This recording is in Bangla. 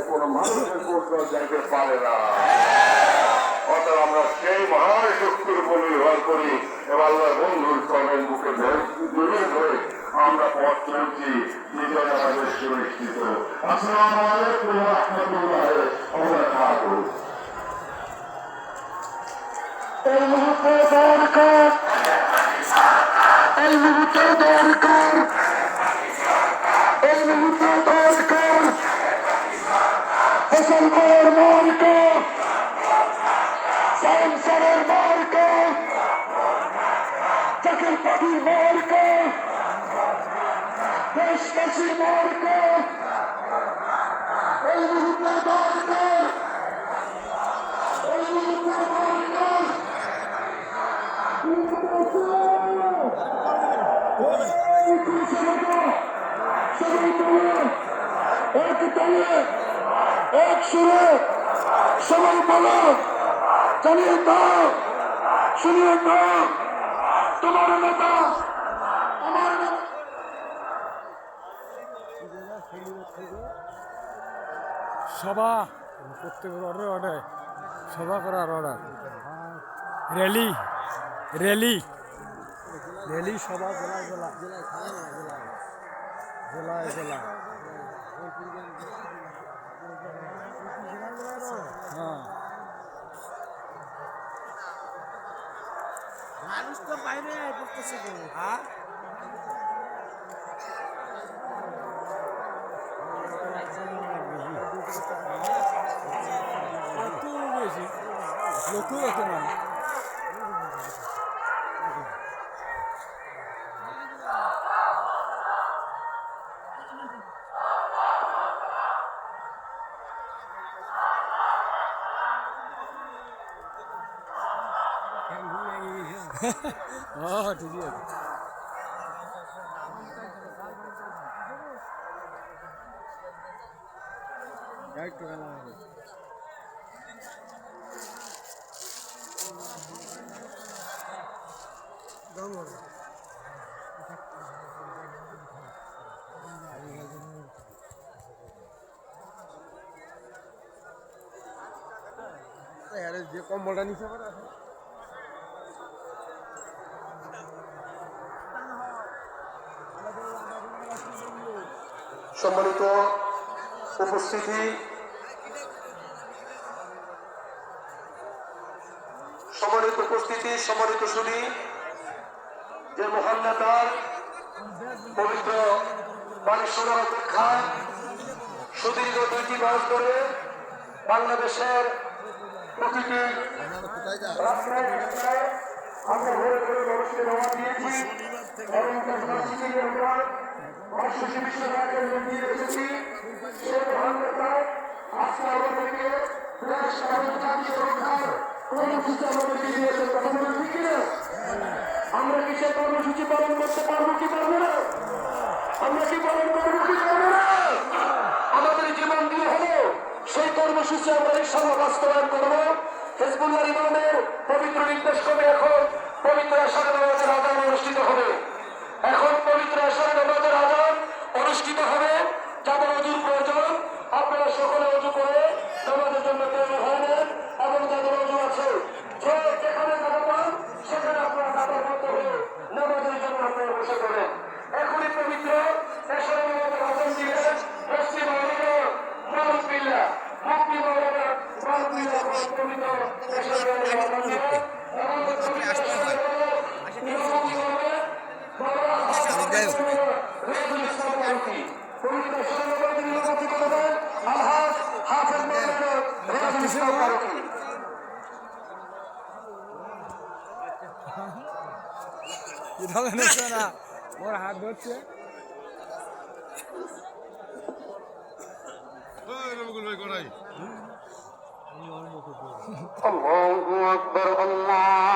কোন মানুষের পরিচয় যাইতে পারে না। অতএব আমরা সেই মহান শক্তির উপর নির্ভর করি এবং আল্লাহ বন্ধুর চরণের মুখে জড়িয়ে ধরে আমরা পথ চলছি, বিজয় আমাদের সুনিশ্চিত। আসসালামু আলাইকুম ওয়া রাহমাতুল্লাহি ওয়া বারাকাতুহু। এই মুহূর্তে দরকার, এই মুহূর্তে দরকার, এই মুহূর্তে দরকার মুসলমানের মার্কা, সায়েন্সের মার্কা, জাকের পাখির মার্কা, দেশবাসীর মার্কা। এই মুহূর্তে দরকার, এই মুহূর্তে দরকার এক দলে এক সুরে সবাই বলো, জানিয়ে দাও, শুনিয়ে দাও, তোমার নেতা আমার সভা করতে অর্ডার সভা করার অর্ডার, র্যালি র্যালি র্যালি সভা জেলায় জেলায় জেলায় জেলায় হ্যাঁ, মানুষ তো বাইরে করতেছে। হ্যাঁ, লোকও এত মানে ঠিকই আছে। একটু খেলা হবে। যে কম্বলটা নিচে পড়ে সম্মানিত উপস্থিতি, সম্মানিত সুধী, যে মহান নেতার পবিত্র বাণী শোনার অপেক্ষায় সুদীর্ঘ 2টি মাস ধরে বাংলাদেশের প্রতিটি রাস্তায় আমরা ঘরে ঘরে মানুষকে জমা দিয়েছি এবং আমরা পার্শ্বশী বিশ্বনাথের মন্দির এসেছি। সে মহান নেতা আজকে আমাদেরকে দেশ এবং জাতীয় রক্ষার কর্মসূচি আমাদেরকে দিয়েছেন। কথা বলে ঠিক কিনা? আমরা কি সে কর্মসূচি পালন করতে পারবো কি পারবো না? আমরা কি পালন করবো কি পারবো না? আমাদের জীবন দিয়ে হলো সেই কর্মসূচি আমরা ইনশাআল্লাহ বাস্তবায়ন করবো। হিজবুল্লাহ ইমামের পবিত্র নির্দেশ ক্রমে এখন পবিত্র আশার নামাজের আযান অনুষ্ঠিত হবে। এখন পবিত্র আশার নামাজের আযান অনুষ্ঠিত হবে। যাদের অজুর প্রয়োজন আপনারা সকলে অজু করে নামাজের জন্য তৈরি হয়ে নেন এবং যাদের অজু আছে যে যেখানে জায়গা পান সেখানে আপনারা কাতার মত হয়ে নামাজের জন্য আপনারা বসে করেন। এখনই পবিত্র আশার নামাজের আযান দিলেন পশ্চিম আলিয়া মুরব্বিল্লাহ মুফতি মাওলানা মাহমুদুল্লাহ পবিত্র আশার নামাজের আযান দিলেন এবং পবিত্র আশার না ওর হাত ধরছে। আল্লাহু আকবার, আল্লাহ